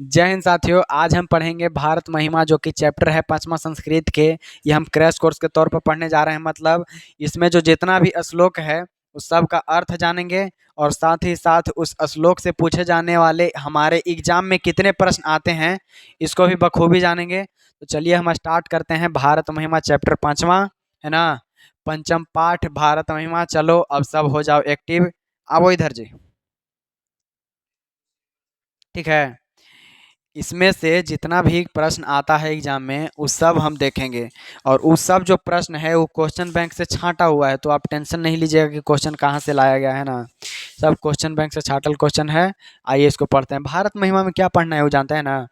जय हिंद साथियों, आज हम पढ़ेंगे भारत महिमा जो कि चैप्टर है 5वां संस्कृत के। ये हम क्रैश कोर्स के तौर पर पढ़ने जा रहे हैं। मतलब इसमें जो जितना भी श्लोक है उस सब का अर्थ जानेंगे और साथ ही साथ उस श्लोक से पूछे जाने वाले हमारे एग्जाम में कितने प्रश्न आते हैं इसको भी बखूबी जानेंगे। तो चलिए हम स्टार्ट करते हैं। भारत महिमा चैप्टर 5वां है ना, पंचम पाठ भारत महिमा। चलो अब सब हो जाओ एक्टिव, आओ इधर जी। ठीक है, इसमें से जितना भी प्रश्न आता है एग्जाम में उस सब हम देखेंगे और उस सब जो प्रश्न है वो क्वेश्चन बैंक से छांटा हुआ है। तो आप टेंशन नहीं लीजिएगा कि क्वेश्चन कहाँ से लाया गया है ना, सब क्वेश्चन बैंक से छाटल क्वेश्चन है। आइए इसको पढ़ते हैं। भारत महिमा में क्या पढ़ना है वो जानते हैं ना,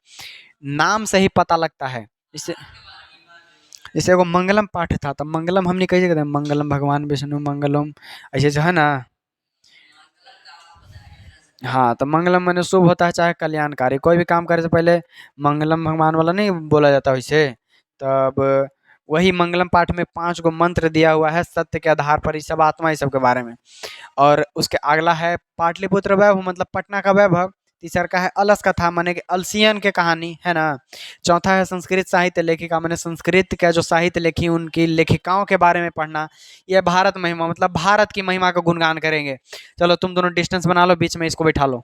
नाम से ही पता लगता है। इसे जैसे एगो मंगलम पाठ था तो मंगलम हमने कैसे कहते हैं, मंगलम भगवान विष्णु मंगलम, ऐसे जो है ना। हाँ, तो मंगलम माने शुभ होता है चाहे कल्याणकारी। कोई भी काम करे से पहले मंगलम भगवान वाला नहीं बोला जाता वैसे। तब वही मंगलम पाठ में 5 गो मंत्र दिया हुआ है सत्य के आधार पर, इस सब आत्मा इस सब के बारे में। और उसके अगला है पाटलिपुत्र वैभव, मतलब पटना का वैभव। तीसरा का है अलस कथा, माने कि अलसियन के कहानी है ना। चौथा है संस्कृत साहित्य लेखिका, माने संस्कृत का जो साहित्य लिखी उनकी लेखिकाओं के बारे में पढ़ना। यह भारत महिमा, मतलब भारत की महिमा का गुणगान करेंगे। चलो तुम दोनों डिस्टेंस बना लो, बीच में इसको बैठा लो,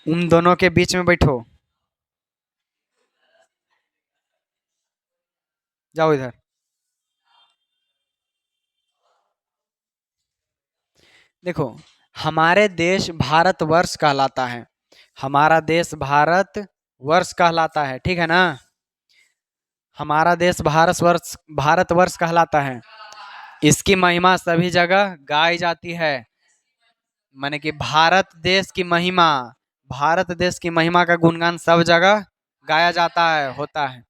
उन दोनों के बीच में बैठो, जाओ इधर। देखो, हमारे देश भारतवर्ष कहलाता है, हमारा देश भारत वर्ष कहलाता है, ठीक है ना। हमारा देश भारतवर्ष कहलाता है। इसकी महिमा सभी जगह गाई जाती है, माने कि भारत देश की महिमा का गुणगान सब जगह गाया जाता है, होता है।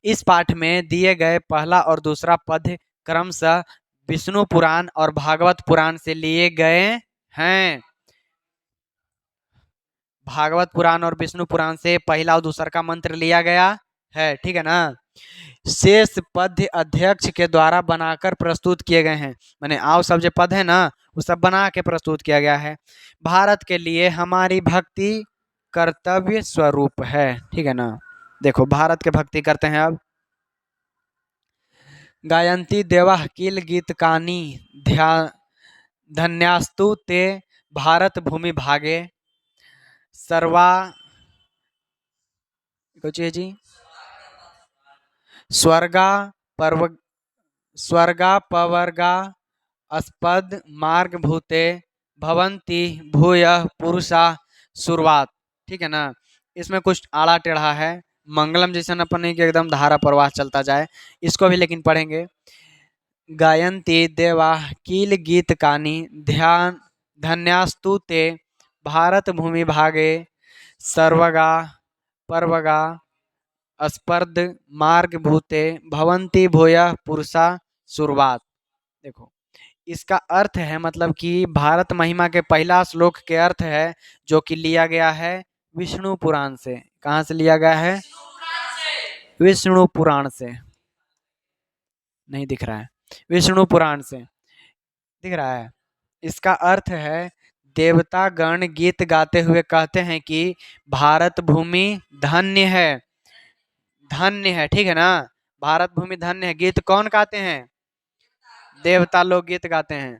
इस पाठ में दिए गए पहला और दूसरा पद क्रमशः विष्णु पुराण और भागवत पुराण से लिए गए हैं। भागवत पुराण और विष्णु पुराण से पहला और दूसरा का मंत्र लिया गया है, ठीक है ना। शेष पद अध्यक्ष के द्वारा बनाकर प्रस्तुत किए गए हैं, माने आओ सब जो पद है ना वो सब बना के प्रस्तुत किया गया है। भारत के लिए हमारी भक्ति कर्तव्य स्वरूप है, ठीक है ना। देखो भारत के भक्ति करते हैं। अब गायंती देवा किल गीत कानी ध्यान धन्यास्तु ते भारत भूमि भागे सर्वा, कुछ जी, स्वर्गा पर्व स्वर्गा पवर्गा अस्पद मार्ग भूते भवंती भूय पुरुषा शुरुआत, ठीक है ना। इसमें कुछ आड़ा टेढ़ा है, मंगलम जैसा अपन नहीं कि एकदम धारा प्रवाह चलता जाए, इसको भी लेकिन पढ़ेंगे। गायन्ति देवा कील गीत कानी ध्यान धन्यास्तु ते भारत भूमि भागे सर्वगा पर्वगा स्पर्ध मार्ग भूते भवंती भूय पुरुषा शुरुआत। देखो इसका अर्थ है, मतलब कि भारत महिमा के पहला श्लोक के अर्थ है जो कि लिया गया है विष्णु पुराण से। कहाँ से लिया गया है? विष्णु पुराण से। नहीं दिख रहा है, विष्णु पुराण से दिख रहा है। इसका अर्थ है देवता गण गीत गाते हुए कहते हैं कि भारत भूमि धन्य है, धन्य है, ठीक है ना। भारत भूमि धन्य है। गीत कौन गाते हैं? देवता लोग गीत गाते हैं।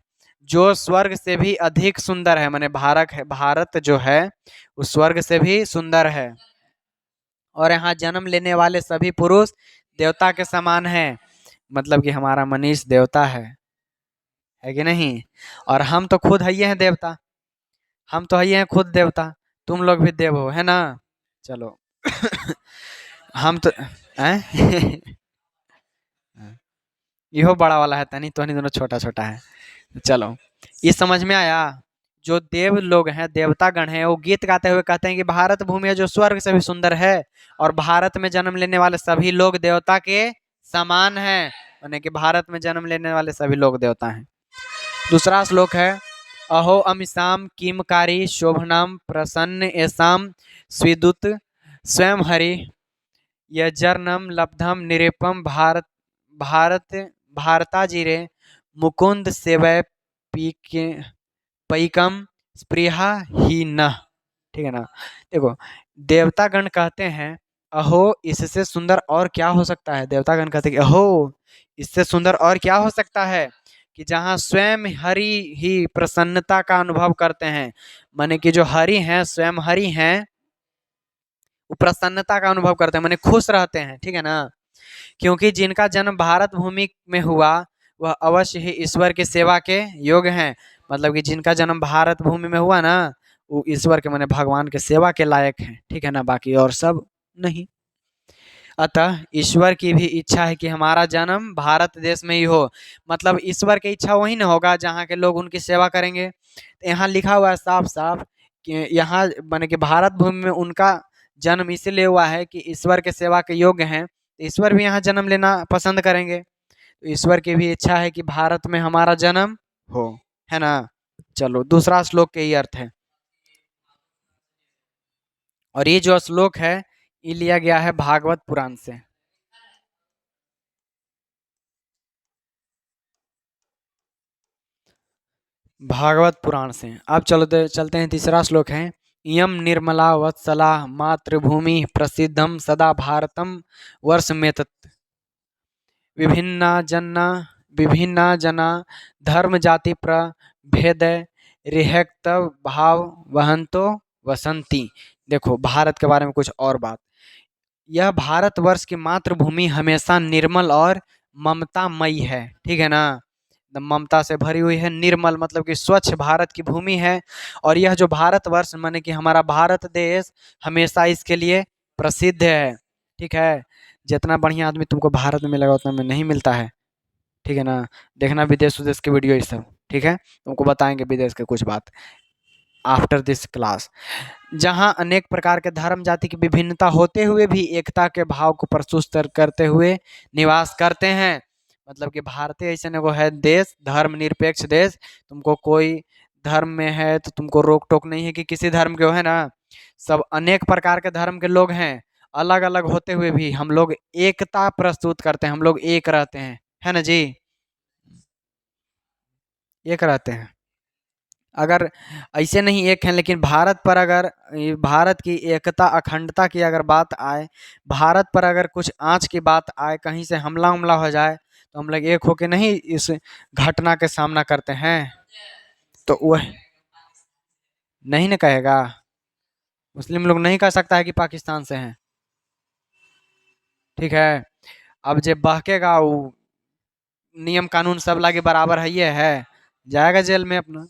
जो स्वर्ग से भी अधिक सुंदर है, माने भारत जो है वो स्वर्ग से भी सुंदर है। और यहाँ जन्म लेने वाले सभी पुरुष देवता के समान है, मतलब कि हमारा मनीष देवता है कि नहीं। और हम तो खुद है हैं देवता, हम तो है हैं खुद देवता, तुम लोग भी देव हो, है ना। चलो हम तो हैं इहो बड़ा वाला है तनी, तो नहीं दोनों छोटा छोटा है। चलो ये समझ में आया। जो देव लोग हैं, देवता गण हैं, वो गीत गाते हुए कहते हैं कि भारत भूमि है जो स्वर्ग से भी सुंदर है और भारत में जन्म लेने वाले सभी लोग देवता के समान हैं, यानी कि भारत में जन्म लेने वाले सभी लोग देवता हैं। दूसरा श्लोक है अहो अमिसाम किमकारी शोभनम प्रसन्न एसाम स्विदुत स्वयं हरि यजर्नम लब्धम निरेपम भारत भारत भारताजिरे मुकुंद सेवय पीके पैकम स्पृहा ही न। ठीक है ना। देखो, देवतागण कहते हैं अहो इससे सुंदर और क्या हो सकता है। देवतागण कहते हैं कि अहो इससे सुंदर और क्या हो सकता है, कि जहाँ स्वयं हरि ही प्रसन्नता का अनुभव करते हैं, माने कि जो हरि हैं स्वयं हरि हैं, वो प्रसन्नता का अनुभव करते हैं, माने खुश रहते हैं। ठीक है ना। क्योंकि जिनका जन्म भारत भूमि में हुआ वह अवश्य ही ईश्वर की सेवा के योग्य हैं। मतलब कि जिनका जन्म भारत भूमि में हुआ ना, वो ईश्वर के माने भगवान के सेवा के लायक हैं। ठीक है ना, बाकी और सब नहीं। अतः ईश्वर की भी इच्छा है कि हमारा जन्म भारत देश में ही हो। मतलब ईश्वर की इच्छा वही ना होगा जहाँ के लोग उनकी सेवा करेंगे। तो यहाँ लिखा हुआ है साफ साफ कि यहाँ माने कि भारत भूमि में उनका जन्म इसीलिए हुआ है कि ईश्वर के सेवा के योग्य हैं, तो ईश्वर भी यहाँ जन्म लेना पसंद करेंगे। तो ईश्वर की भी इच्छा है कि भारत में हमारा जन्म हो, है ना। चलो दूसरा श्लोक के ही अर्थ है, और ये जो श्लोक है ये लिया गया है भागवत पुराण से। भागवत पुराण से। अब चलते हैं, तीसरा श्लोक है, इयम निर्मला वत्सला मातृभूमि प्रसिद्धम सदा भारतम वर्ष में तत् विभिन्ना जना विभिन्ना जना धर्म जाति प्रभेद रिहक्त भाव वहंतो वसंती। देखो भारत के बारे में कुछ और बात। यह भारतवर्ष की मातृभूमि हमेशा निर्मल और ममतामयी है। ठीक है ना, एकदम ममता से भरी हुई है। निर्मल मतलब कि स्वच्छ भारत की भूमि है। और यह जो भारतवर्ष माने कि हमारा भारत देश हमेशा इसके लिए प्रसिद्ध है। ठीक है, जितना बढ़िया आदमी तुमको भारत में मिलेगा उतना में नहीं मिलता है। ठीक है ना, देखना विदेश विदेश के वीडियो ये सब। ठीक है, तुमको बताएंगे विदेश के कुछ बात आफ्टर दिस क्लास। जहाँ अनेक प्रकार के धर्म जाति की विभिन्नता होते हुए भी एकता के भाव को प्रस्तुत करते हुए निवास करते हैं। मतलब कि भारतीय ऐसे एगो है देश, धर्मनिरपेक्ष देश। तुमको कोई धर्म में है तो तुमको रोक टोक नहीं है कि किसी धर्म के हो, है ना। सब अनेक प्रकार के धर्म के लोग हैं, अलग अलग होते हुए भी हम लोग एकता प्रस्तुत करते हैं, हम लोग एक रहते हैं, है ना जी। एक रहते हैं। अगर ऐसे नहीं एक हैं, लेकिन भारत पर अगर भारत की एकता अखंडता की अगर बात आए, भारत पर अगर कुछ आँच की बात आए, कहीं से हमला उमला हो जाए, तो हम लोग एक होके नहीं इस घटना के सामना करते हैं। तो वह नहीं ना कहेगा, मुस्लिम लोग नहीं कह सकता है कि पाकिस्तान से हैं। ठीक है, अब जब बहकेगा वो नियम कानून सब लागे बराबर है, ये है जाएगा जेल में अपना।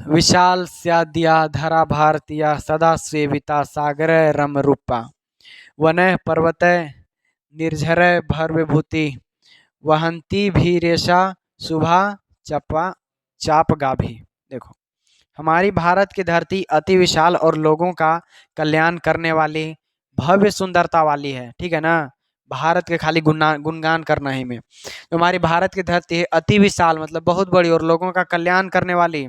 विशाल स्याद्या धरा भारतीय सदा सेविता सागर रम रूपा वन पर्वत निर्झर भर विभूति वहंती भी रेशा शुभा चपा चाप गाभी। देखो, हमारी भारत की धरती अति विशाल और लोगों का कल्याण करने वाली भव्य सुंदरता वाली है। ठीक है ना, भारत के खाली गुणगान करना ही में। तो हमारी भारत की धरती है अति विशाल मतलब बहुत बड़ी और लोगों का कल्याण करने वाली।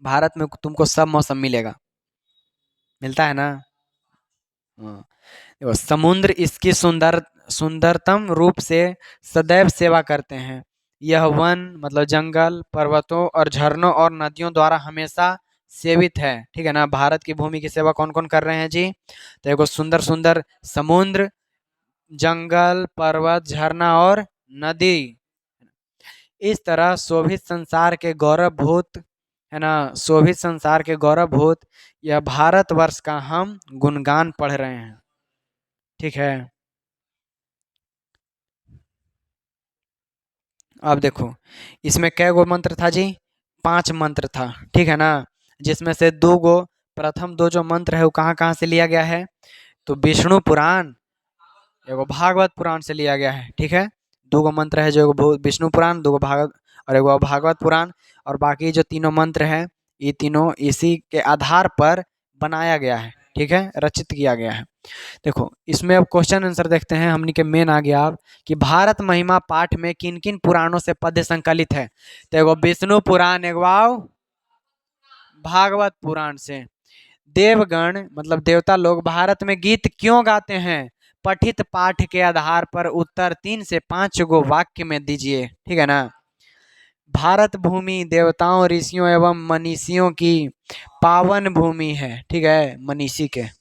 भारत में तुमको सब मौसम मिलेगा, मिलता है ना। हाँ, देखो समुद्र इसकी सुंदरतम रूप से सदैव सेवा करते हैं। यह वन मतलब जंगल पर्वतों और झरनों और नदियों द्वारा हमेशा सेवित है। ठीक है ना, भारत की भूमि की सेवा कौन कौन कर रहे हैं जी। तो देखो सुंदर सुंदर समुद्र, जंगल, पर्वत, झरना और नदी, इस तरह शोभित संसार के गौरवभूत, है ना, शोभित संसार के गौरवभूत यह भारतवर्ष का हम गुणगान पढ़ रहे हैं। ठीक है, अब देखो इसमें कै गो मंत्र था जी, 5 मंत्र था। ठीक है ना, जिसमें से 2 गो, प्रथम 2 जो मंत्र है वो कहाँ कहाँ से लिया गया है, तो विष्णु पुराण एगो भागवत पुराण से लिया गया है। ठीक है, 2 गो मंत्र है, जो एगो विष्णु पुराण, 2 गो भागवत और एगो भागवत पुराण। और बाकी जो तीनों मंत्र हैं ये तीनों इसी के आधार पर बनाया गया है। ठीक है, रचित किया गया है। देखो इसमें अब क्वेश्चन आंसर देखते हैं, हमनी के मेन आ गया अब कि भारत महिमा पाठ में किन किन पुराणों से पद्य संकलित है। तो एगो विष्णु पुराण, एगो आओ भागवत पुराण से। देवगण मतलब देवता लोग भारत में गीत क्यों गाते हैं, पठित पाठ के आधार पर उत्तर 3 से 5 गो वाक्य में दीजिए। ठीक है ना, भारत भूमि देवताओं ऋषियों एवं मनीषियों की पावन भूमि है, ठीक है, मनीषी के,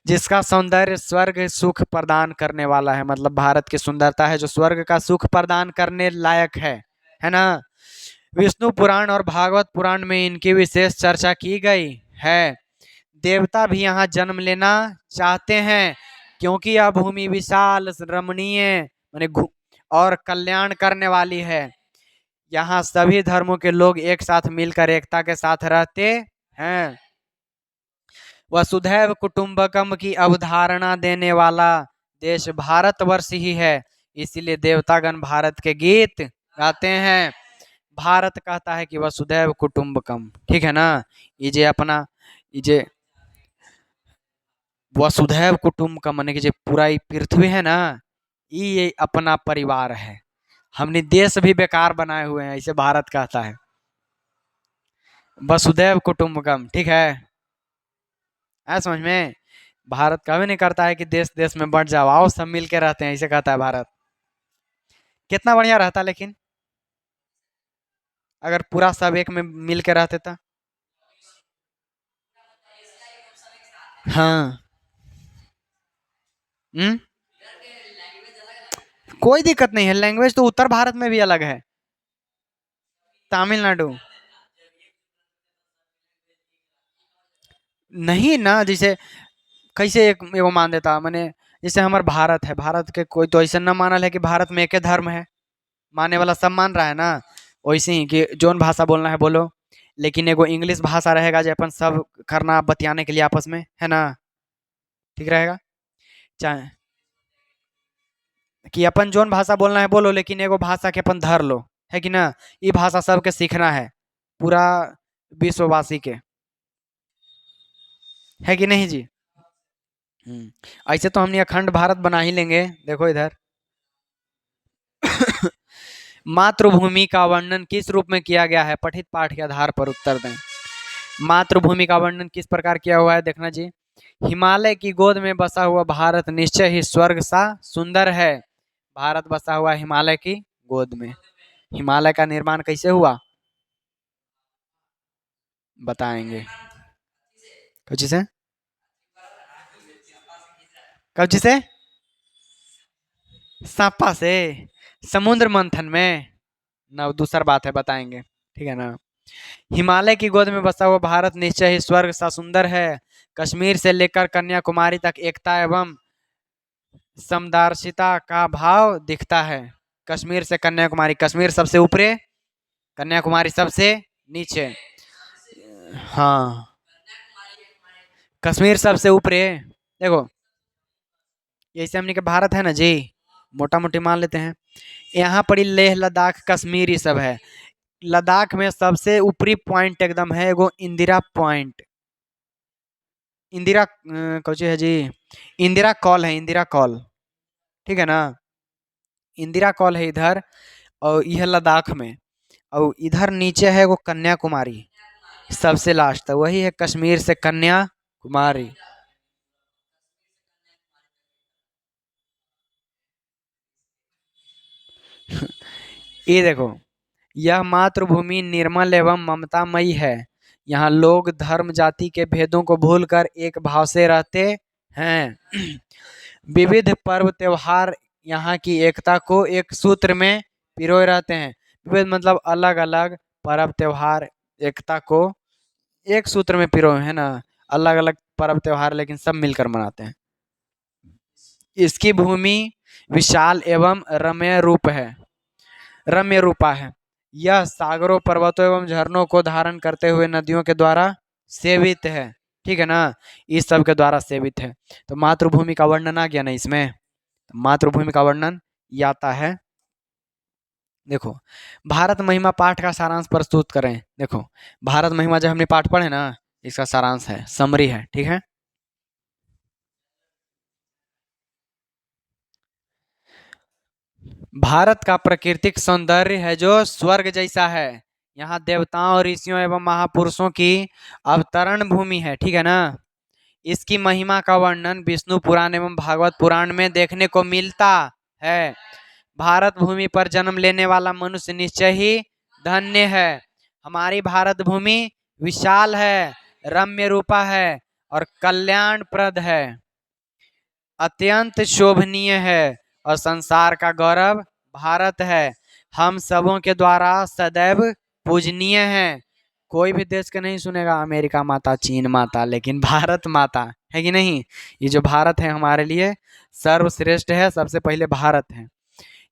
जिसका सौंदर्य स्वर्ग सुख प्रदान करने वाला है। मतलब भारत की सुंदरता है जो स्वर्ग का सुख प्रदान करने लायक है ना। विष्णु पुराण और भागवत पुराण में इनकी विशेष चर्चा की गई है। देवता भी यहाँ जन्म लेना चाहते हैं क्योंकि यह भूमि विशाल रमणीय माने और कल्याण करने वाली है। यहाँ सभी धर्मों के लोग एक साथ मिलकर एकता के साथ रहते हैं। वसुधैव कुटुंबकम की अवधारणा देने वाला देश भारतवर्ष ही है। इसीलिए देवतागण भारत के गीत गाते हैं। भारत कहता है कि वसुधैव कुटुंबकम, ठीक है ना। ये जे अपना ये जे वसुधैव कुटुंबकम माने कि जे पूरा ये पृथ्वी है ना, ये अपना परिवार है। हमने देश भी बेकार बनाए हुए हैं, इसे भारत कहता है वसुधैव कुटुंबकम, ठीक है। है समझ में। भारत कभी नहीं करता है कि देश देश में बंट जाओ, आओ सब मिल के रहते हैं, इसे कहता है भारत। कितना बढ़िया रहता लेकिन अगर पूरा सब एक में मिल के रहते तो। हाँ। हम्म। कोई दिक्कत नहीं है, लैंग्वेज तो उत्तर भारत में भी अलग है। तमिलनाडु नहीं ना, जैसे कैसे एक एगो मान देता मैंने। जैसे हमारे भारत है, भारत के कोई तो ऐसा न मानल है कि भारत में एक ही धर्म है, मानने वाला सब मान रहा है ना। वैसे ही कि जोन भाषा बोलना है बोलो, लेकिन एगो इंग्लिश भाषा रहेगा जो अपन सब करना बतियाने के लिए आपस में, है ना। ठीक रहेगा। चाहे कि अपन जोन भाषा बोलना है बोलो, लेकिन एगो भाषा के अपन धर लो, है कि ना। ये भाषा सबके सीखना है, पूरा विश्ववासी के, है कि नहीं जी। ऐसे तो हमने अखंड भारत बना ही लेंगे। देखो इधर मातृभूमि का वर्णन किस रूप में किया गया है, पठित पाठ के आधार पर उत्तर दें। मातृभूमि का वर्णन किस प्रकार किया हुआ है, देखना जी। हिमालय की गोद में बसा हुआ भारत निश्चय ही स्वर्ग सा सुंदर है। भारत बसा हुआ है हिमालय की गोद में। हिमालय का निर्माण कैसे हुआ बताएंगे। कब से कब से सांपा से समुद्र मंथन में ना, दूसरा बात है, बताएंगे, ठीक है ना। हिमालय की गोद में बसा हुआ भारत निश्चय ही स्वर्ग सा सुंदर है। कश्मीर से लेकर कन्याकुमारी तक एकता एवं समदर्शिता का भाव दिखता है। कश्मीर से कन्याकुमारी, कश्मीर सबसे ऊपरे, कन्याकुमारी सबसे नीचे। हाँ, कश्मीर सबसे ऊपरे। देखो जैसे हमने के भारत है ना जी, मोटा मोटी मान लेते हैं। यहाँ पर ही लेह लद्दाख कश्मीर ये सब है। लद्दाख में सबसे ऊपरी पॉइंट एकदम है एगो इंदिरा पॉइंट। इंदिरा कौन है जी, इंदिरा कॉल है, इंदिरा कॉल, ठीक है ना। इंदिरा कॉल है इधर, और यह लद्दाख में। और इधर नीचे है वो कन्याकुमारी, सबसे लास्ट तक वही है, कश्मीर से कन्याकुमारी। ये देखो, यह मातृभूमि निर्मल एवं ममतामयी है। यहाँ लोग धर्म जाति के भेदों को भूलकर एक भाव से रहते हैं। विविध पर्व त्योहार यहाँ की एकता को एक सूत्र में पिरोए रहते हैं। विविध मतलब अलग अलग पर्व त्योहार एकता को एक सूत्र में पिरोए है ना। अलग अलग पर्व त्योहार लेकिन सब मिलकर मनाते हैं। इसकी भूमि विशाल एवं रम्य रूपा है। यह सागरों पर्वतों एवं झरनों को धारण करते हुए नदियों के द्वारा सेवित है, ठीक है ना। इस सब के द्वारा सेवित है। तो मातृभूमि का वर्णन आ गया ना इसमें। तो मातृभूमि का वर्णन ये आता है। देखो, भारत महिमा पाठ का सारांश प्रस्तुत करें। देखो, भारत महिमा जब हमने पाठ पढ़े ना, इसका सारांश है, समरी है, ठीक है। भारत का प्राकृतिक सौंदर्य है जो स्वर्ग जैसा है। यहाँ देवताओं ऋषियों एवं महापुरुषों की अवतरण भूमि है, ठीक है ना। इसकी महिमा का वर्णन विष्णु पुराण एवं भागवत पुराण में देखने को मिलता है। भारत भूमि पर जन्म लेने वाला मनुष्य निश्चय ही धन्य है। हमारी भारत भूमि विशाल है, रम्य रूपा है और कल्याणप्रद है, अत्यंत शोभनीय है और संसार का गौरव भारत है। हम सबों के द्वारा सदैव पूजनीय है। कोई भी देश के नहीं सुनेगा अमेरिका माता, चीन माता, लेकिन भारत माता है कि नहीं। ये जो भारत है हमारे लिए सर्वश्रेष्ठ है, सबसे पहले भारत है।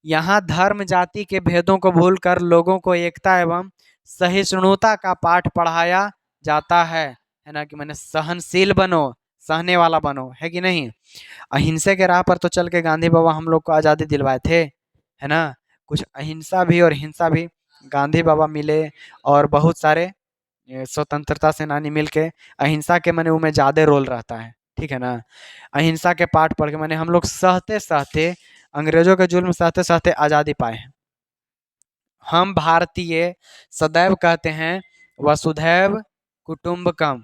यहाँ धर्म जाति के भेदों को भूलकर लोगों को एकता एवं सहिष्णुता का पाठ पढ़ाया जाता है ना, कि मैंने सहनशील बनो, सहने वाला बनो, है कि नहीं। अहिंसा के राह पर तो चल के गांधी बाबा हम लोग को आज़ादी दिलवाए थे, है ना। कुछ अहिंसा भी और हिंसा भी गांधी बाबा मिले और बहुत सारे स्वतंत्रता सेनानी मिलके अहिंसा के मैंने उनमें ज़्यादा रोल रहता है, ठीक है ना। अहिंसा के पाठ पढ़ के मैंने हम लोग सहते सहते, अंग्रेजों के जुल्म सहते सहते आज़ादी पाए हैं। हम भारतीय सदैव कहते हैं वसुधैव कुटुंबकम,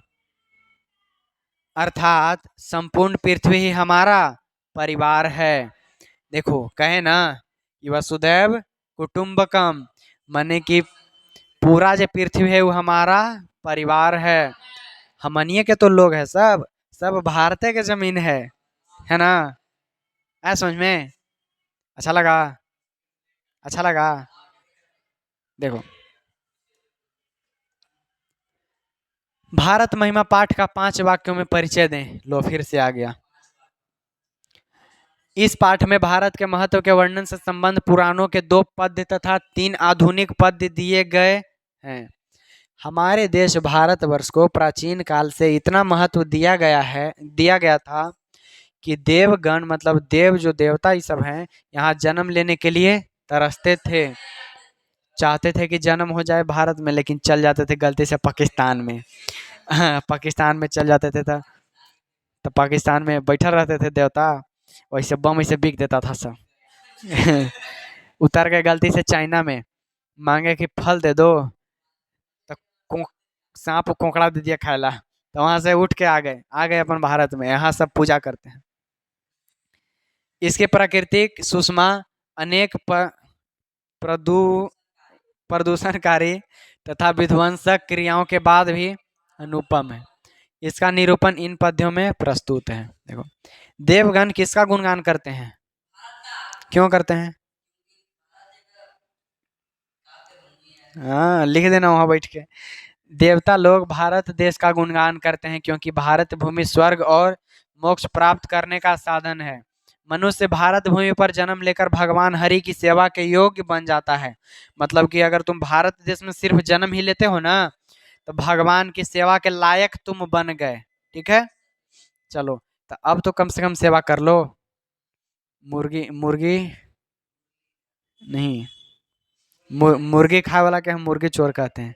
अर्थात संपूर्ण पृथ्वी ही हमारा परिवार है। देखो कहे ना कि वसुधैव कुटुंबकम, माने कि पूरा जो पृथ्वी है वो हमारा परिवार है। हमनिए के तो लोग है, सब सब भारत के जमीन है ना। ऐ समझ में अच्छा लगा, अच्छा लगा। देखो भारत महिमा पाठ का 5 वाक्यों में परिचय दें। लो फिर से आ गया। इस पाठ में भारत के महत्व के वर्णन से संबंध पुराणों के 2 पद्य तथा 3 आधुनिक पद्य दिए गए हैं। हमारे देश भारतवर्ष को प्राचीन काल से इतना महत्व दिया गया था कि देवगण, मतलब देव जो देवता ये सब हैं, यहाँ जन्म लेने के लिए तरसते थे, चाहते थे कि जन्म हो जाए भारत में, लेकिन चल जाते थे गलती से पाकिस्तान में। पाकिस्तान में चल जाते थे तो पाकिस्तान में बैठा रहते थे देवता, वैसे बम ऐसे बिक देता था सब। उतर गए गलती से चाइना में, मांगे कि फल दे दो तो सांप कोकड़ा दे दिया खाएला, तो वहां से उठ के आ गए अपन भारत में, यहाँ सब पूजा करते हैं। इसके प्राकृतिक सुषमा अनेक प्रदू प्रदूषणकारी तथा विध्वंसक क्रियाओं के बाद भी अनुपम है। इसका निरूपण इन पद्यों में प्रस्तुत है। देखो देवगण किसका गुणगान करते हैं, क्यों करते हैं? हाँ लिख देना वहां बैठ के। देवता लोग भारत देश का गुणगान करते हैं क्योंकि भारत भूमि स्वर्ग और मोक्ष प्राप्त करने का साधन है। मनुष्य भारत भूमि पर जन्म लेकर भगवान हरि की सेवा के योग्य बन जाता है। मतलब कि अगर तुम भारत देश में सिर्फ जन्म ही लेते हो ना, तो भगवान की सेवा के लायक तुम बन गए, ठीक है। चलो तो अब तो कम से कम सेवा कर लो। मुर्गी मुर्गी नहीं, मुर्गी खाए वाला के हम मुर्गी चोर कहते हैं।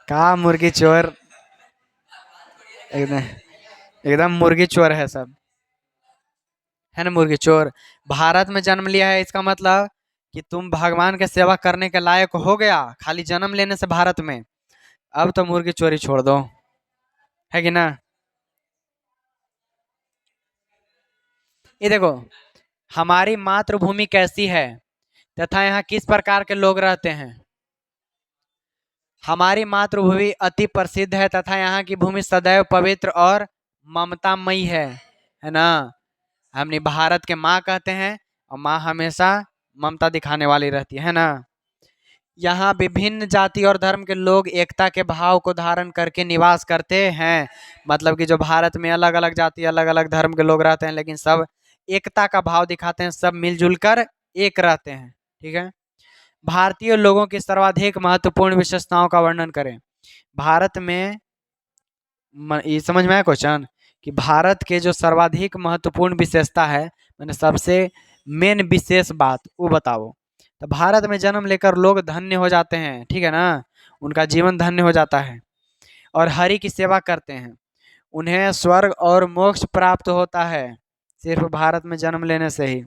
का मुर्गी चोर, एकदम एकदम मुर्गी चोर है सब, है ना। मुर्गी चोर भारत में जन्म लिया है, इसका मतलब कि तुम भगवान के सेवा करने के लायक हो गया खाली जन्म लेने से भारत में। अब तो मुर्गी चोरी छोड़ दो, है कि ना। ये देखो हमारी मातृभूमि कैसी है तथा यहाँ किस प्रकार के लोग रहते हैं। हमारी मातृभूमि अति प्रसिद्ध है तथा यहाँ की भूमि सदैव पवित्र और ममतामयी है ना। हमने भारत के माँ कहते हैं और माँ हमेशा ममता दिखाने वाली रहती है ना। यहाँ विभिन्न जाति और धर्म के लोग एकता के भाव को धारण करके निवास करते हैं। मतलब कि जो भारत में अलग अलग जाति अलग अलग धर्म के लोग रहते हैं, लेकिन सब एकता का भाव दिखाते हैं, सब मिलजुल कर एक रहते हैं, ठीक है। भारतीय लोगों की सर्वाधिक महत्वपूर्ण विशेषताओं का वर्णन करें। भारत में ये समझ में आया क्वेश्चन कि भारत के जो सर्वाधिक महत्वपूर्ण विशेषता है, मैंने सबसे मेन विशेष बात वो बताओ। तो भारत में जन्म लेकर लोग धन्य हो जाते हैं, ठीक है ना, उनका जीवन धन्य हो जाता है और हरि की सेवा करते हैं, उन्हें स्वर्ग और मोक्ष प्राप्त होता है सिर्फ भारत में जन्म लेने से ही।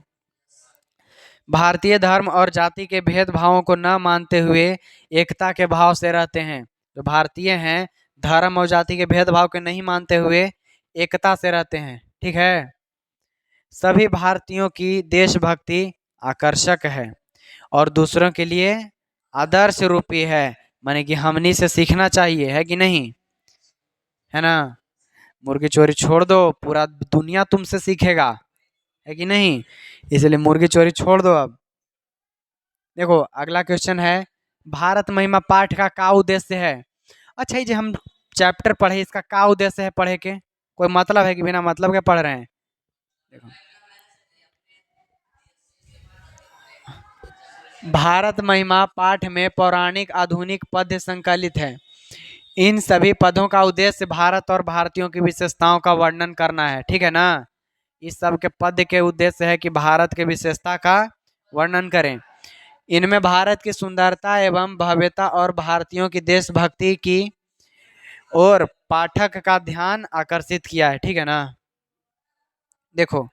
भारतीय धर्म और जाति के भेदभावों को न मानते हुए एकता के भाव से रहते हैं। जो भारतीय हैं धर्म और जाति के भेदभाव को नहीं मानते हुए एकता से रहते हैं, ठीक है। सभी भारतीयों की देशभक्ति आकर्षक है और दूसरों के लिए आदर्श रूपी है। माने कि हमनी से सीखना चाहिए, है कि नहीं, है ना। मुर्गी चोरी छोड़ दो, पूरा दुनिया तुमसे सीखेगा, है कि नहीं। इसलिए मुर्गी चोरी छोड़ दो अब। देखो अगला क्वेश्चन है, भारत महिमा पाठ का क्या उद्देश्य है। अच्छा ये जो हम चैप्टर पढ़े इसका क्या उद्देश्य है पढ़े के, कोई मतलब है कि बिना मतलब के पढ़ रहे हैं। देखो भारत महिमा पाठ में पौराणिक आधुनिक पद्य संकलित है। इन सभी पदों का उद्देश्य भारत और भारतीयों की विशेषताओं का वर्णन करना है, ठीक है ना। इस सब के पद के उद्देश्य है कि भारत के विशेषता का वर्णन करें। इनमें भारत की सुंदरता एवं भव्यता और भारतीयों की देशभक्ति की ओर पाठक का ध्यान आकर्षित किया है, ठीक है ना। देखो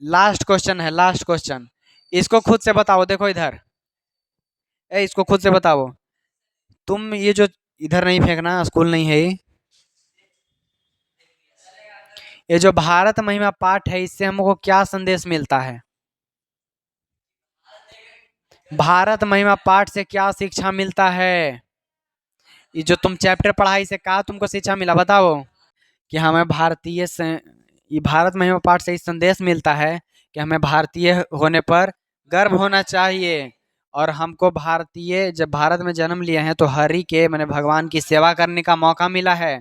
लास्ट क्वेश्चन है, लास्ट क्वेश्चन, इसको खुद से बताओ। देखो इधर, इसको खुद से बताओ। तुम ये जो इधर नहीं फेंकना, स्कूल नहीं है ये जो भारत महिमा पाठ है इससे हमको क्या संदेश मिलता है। भारत महिमा पाठ से क्या शिक्षा मिलता है। ये जो तुम चैप्टर पढ़ा इससे क्या तुमको शिक्षा मिला बताओ। कि हमें भारतीय से, ये भारत महिमा पाठ से इस संदेश मिलता है कि हमें भारतीय होने पर गर्व होना चाहिए और हमको भारतीय जब भारत में जन्म लिए हैं तो हरि के मैंने भगवान की सेवा करने का मौका मिला है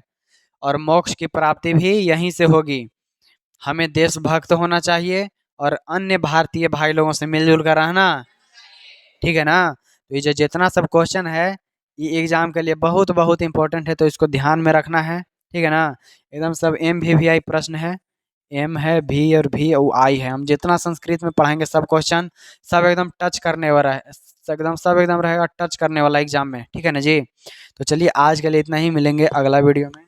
और मोक्ष की प्राप्ति भी यहीं से होगी। हमें देशभक्त होना चाहिए और अन्य भारतीय भाई लोगों से मिलजुल कर रहना, ठीक है ना। तो ये जो जितना सब क्वेश्चन है ये एग्जाम के लिए बहुत बहुत इंपॉर्टेंट है, तो इसको ध्यान में रखना है, ठीक है ना। एकदम सब MVVI प्रश्न है, एम है, भी और भी और आई है। हम जितना संस्कृत में पढ़ाएंगे सब क्वेश्चन सब एकदम टच करने वाला है, एकदम सब एकदम रहेगा टच करने वाला एग्जाम में, ठीक है ना जी। तो चलिए आज के लिए इतना ही, मिलेंगे अगला वीडियो में।